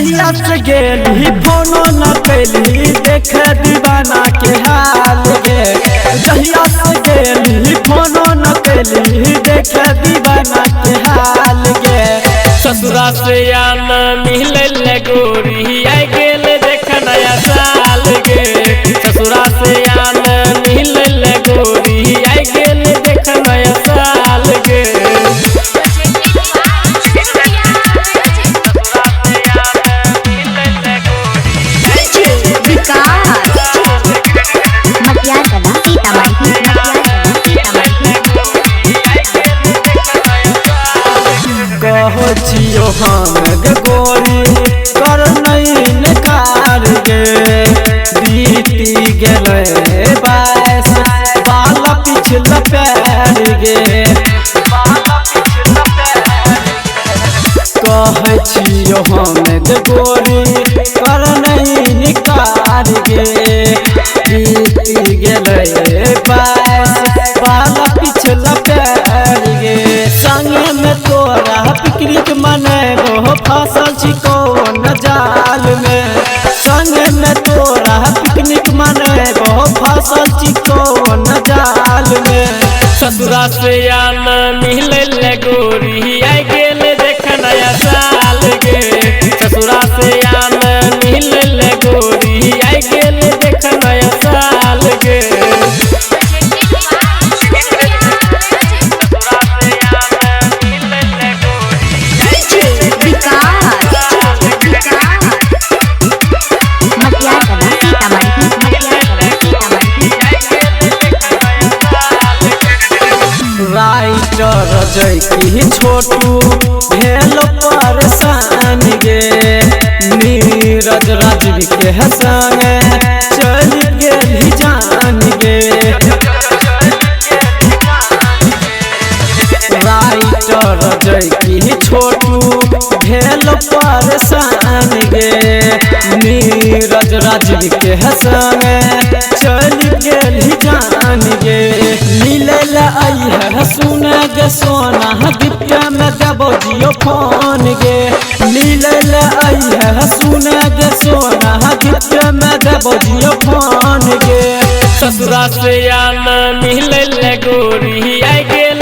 जहिया से गेली फोनो न कैली देख दीवाना के हाल गे। जहिया से गेली फोनो न कैली देख दीवाना के हाल गे। ससुरा से आना मिले गोरी आई गेल देख नया साल गे। ससुरा से आना मिले गोरी आई गेल देख नया साल गे। कहो छियो हम गोरी कर नहीं कार गे। बीती गेले बास बाला पिछला पैर गे। कहे छियो हम गोरी कर नहीं कार गे। बीती गेले बास बाला पिछला पैर गे। संगे में तोरा पिकनिक मनेबो फसल छिको न जाल में। संगे में तोरा पिकनिक मनेबो फसल छिको न जाल में। ससुरा से आना मिले गोरी आई गेल देख नया साल गे। ससुरा से आना मिले गोरी आई गेल देख नया साल गे। राइटर जैकी छोटू भेल परेशान गे। नीरज राजवी के संगे चल गेली जान गे। राइटर जैकी छोटू भेल परेशान गे। नीरज राजवी के संगे चल गेली जान गे। मिले है सुन गे सोना गिफ्ट में देबो जियो फोन गे। मिले है सुन गे सोना गिफ्ट में देबो जियो फोन गे। ससुरा से आना मिले गोरी आई गेल